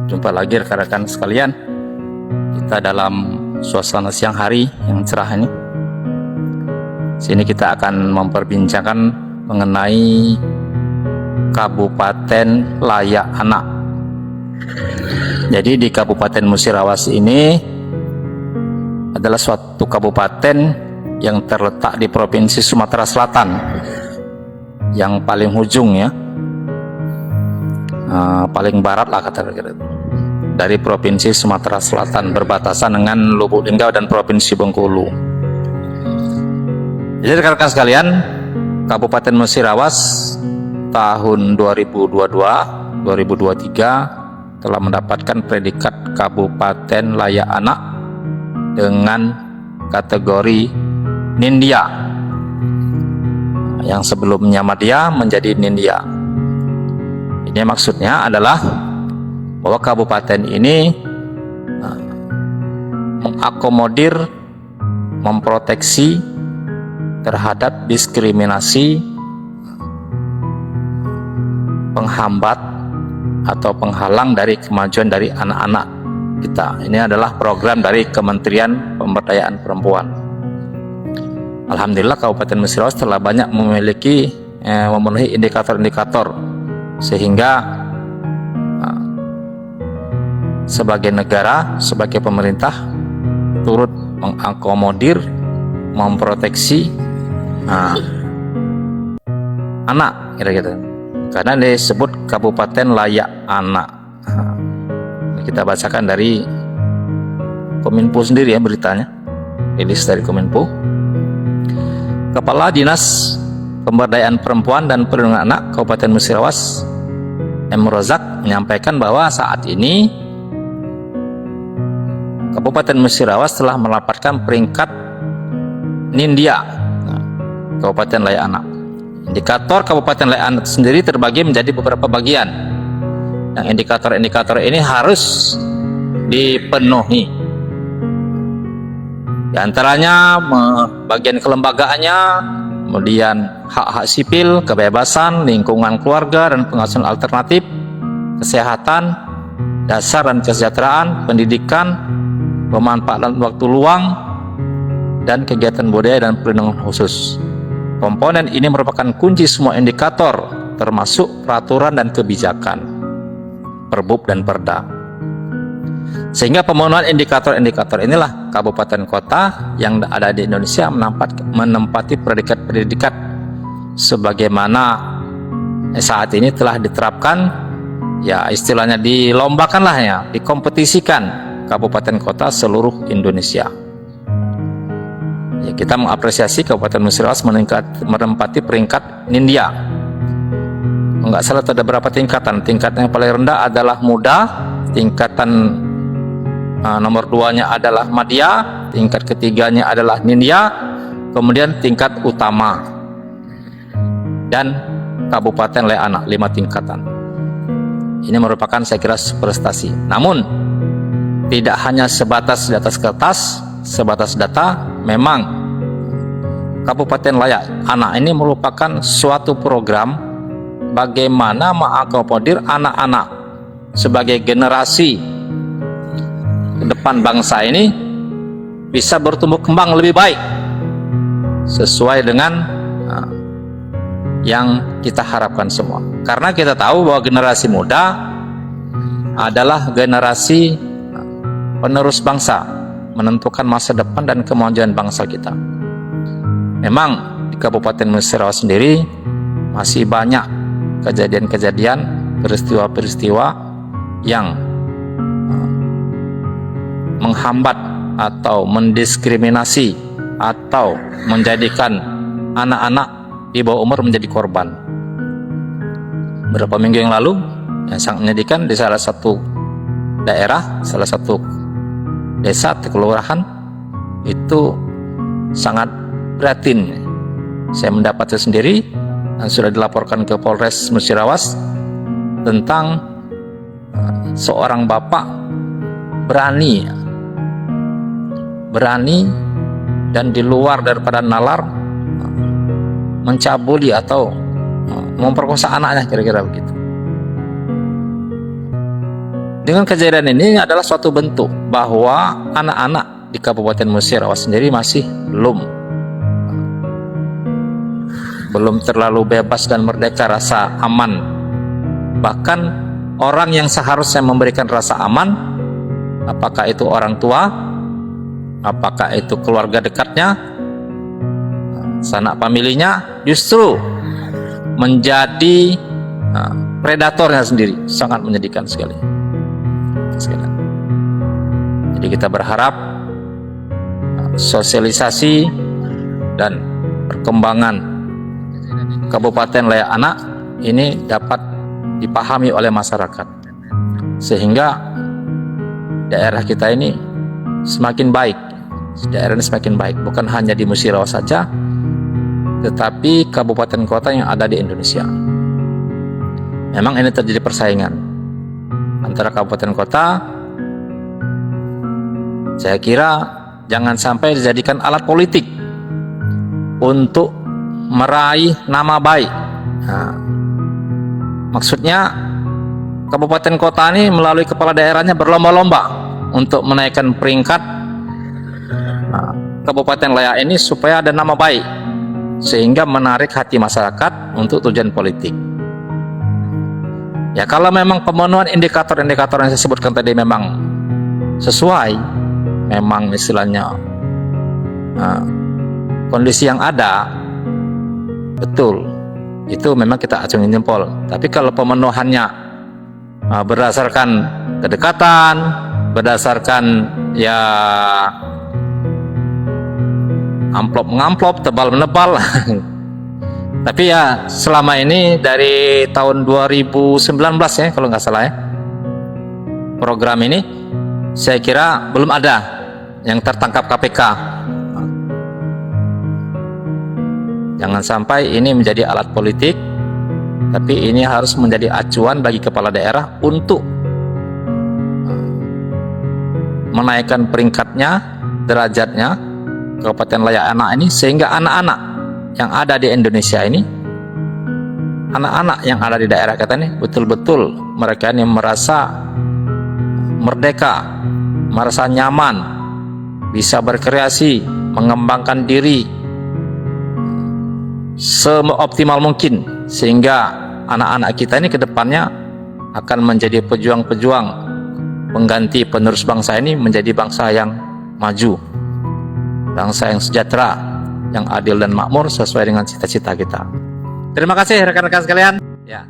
Jumpa lagi rekan-rekan sekalian, kita dalam suasana siang hari yang cerah ini. Sini kita akan memperbincangkan mengenai Kabupaten Layak Anak. Jadi di Kabupaten Musirawas ini adalah suatu kabupaten yang terletak di Provinsi Sumatera Selatan, yang paling ujung ya, paling barat lah kata-kata dari Provinsi Sumatera Selatan, berbatasan dengan Lubuk Linggau dan Provinsi Bengkulu. Jadi rekan-rekan sekalian, Kabupaten Musirawas tahun 2022-2023 telah mendapatkan predikat Kabupaten Layak Anak dengan kategori Nindya, yang sebelumnya Madya menjadi Nindya. Ini maksudnya adalah bahwa kabupaten ini mengakomodir, memproteksi terhadap diskriminasi, penghambat atau penghalang dari kemajuan dari anak-anak kita. Ini adalah program dari Kementerian Pemberdayaan Perempuan. Alhamdulillah Kabupaten Musirawas telah banyak memenuhi indikator-indikator, sehingga sebagai negara, sebagai pemerintah turut mengakomodir, memproteksi anak, kira-kira. Karena disebut Kabupaten Layak Anak. Kita bacakan dari Kominfo sendiri ya beritanya, rilis dari Kominfo. Kepala Dinas Pemberdayaan Perempuan dan Perlindungan Anak Kabupaten Musirawas, M. Rozak, menyampaikan bahwa saat ini Kabupaten Musirawas telah mendapatkan peringkat Nindya, Kabupaten Layak Anak. Indikator Kabupaten Layak Anak sendiri terbagi menjadi beberapa bagian. Yang indikator-indikator ini harus dipenuhi. Di antaranya bagian kelembagaannya, kemudian hak-hak sipil, kebebasan, lingkungan keluarga dan pengasuhan alternatif, kesehatan, dasar dan kesejahteraan, pendidikan, pemanfaatan waktu luang, dan kegiatan budaya dan perlindungan khusus. Komponen ini merupakan kunci semua indikator, termasuk peraturan dan kebijakan, Perbub dan Perda. Sehingga pemenuhan indikator-indikator inilah kabupaten kota yang ada di Indonesia menempati predikat-predikat sebagaimana saat ini telah diterapkan, ya istilahnya dilombakan lah ya, dikompetisikan kabupaten kota seluruh Indonesia. Ya, kita mengapresiasi Kabupaten Musirawas menempati peringkat Nindya. Enggak salah, ada berapa tingkatan. Tingkatan yang paling rendah adalah muda, tingkatan nomor 2-nya adalah Madya, tingkat ketiganya adalah Nindya, kemudian tingkat utama dan Kabupaten Layak Anak, 5 tingkatan. Ini merupakan saya kira prestasi. Namun tidak hanya sebatas di atas kertas, sebatas data. Memang Kabupaten Layak Anak ini merupakan suatu program bagaimana mengakomodir anak-anak sebagai generasi ke depan bangsa ini bisa bertumbuh kembang lebih baik sesuai dengan yang kita harapkan semua. Karena kita tahu bahwa generasi muda adalah generasi penerus bangsa, menentukan masa depan dan kemajuan bangsa kita. Memang di Kabupaten Musirawas sendiri masih banyak kejadian-kejadian, peristiwa-peristiwa yang menghambat atau mendiskriminasi atau menjadikan anak-anak di bawah umur menjadi korban. Beberapa minggu yang lalu yang sangat menyedihkan, di salah satu daerah, salah satu desa atau kelurahan itu sangat prihatin. Saya mendapatnya sendiri dan sudah dilaporkan ke Polres Musirawas tentang seorang bapak berani dan di luar daripada nalar mencabuli atau memperkosa anaknya, kira-kira begitu. Dengan kejadian ini adalah suatu bentuk bahwa anak-anak di Kabupaten Musirawas sendiri masih belum terlalu bebas dan merdeka rasa aman. Bahkan orang yang seharusnya memberikan rasa aman, apakah itu orang tua, apakah itu keluarga dekatnya, sanak familinya, justru menjadi predatornya sendiri. Sangat menyedihkan sekali. Jadi kita berharap sosialisasi dan perkembangan Kabupaten Layak Anak ini dapat dipahami oleh masyarakat, sehingga daerah kita ini semakin baik. Daerah ini semakin baik, bukan hanya di Musirawas saja, tetapi kabupaten kota yang ada di Indonesia. Memang ini terjadi persaingan antara kabupaten kota. Saya kira jangan sampai dijadikan alat politik untuk meraih nama baik. Maksudnya kabupaten kota ini melalui kepala daerahnya berlomba-lomba untuk menaikkan peringkat Kabupaten Layak ini supaya ada nama baik, sehingga menarik hati masyarakat untuk tujuan politik. Ya, kalau memang pemenuhan indikator-indikator yang saya sebutkan tadi memang sesuai, memang istilahnya kondisi yang ada betul, itu memang kita acungin jempol. Tapi kalau pemenuhannya berdasarkan kedekatan, berdasarkan ya amplop-mengamplop, tebal-menebal tapi ya selama ini dari tahun 2019 ya kalau nggak salah ya, program ini saya kira belum ada yang tertangkap KPK. Jangan sampai ini menjadi alat politik, tapi ini harus menjadi acuan bagi kepala daerah untuk menaikkan peringkatnya, derajatnya Kabupaten Layak Anak ini, sehingga anak-anak yang ada di Indonesia ini, anak-anak yang ada di daerah kita ini, betul-betul mereka ini merasa merdeka, merasa nyaman, bisa berkreasi, mengembangkan diri seoptimal mungkin, sehingga anak-anak kita ini ke depannya akan menjadi pejuang-pejuang pengganti penerus bangsa ini menjadi bangsa yang maju, bangsa yang sejahtera, yang adil dan makmur sesuai dengan cita-cita kita. Terima kasih rekan-rekan sekalian. Ya.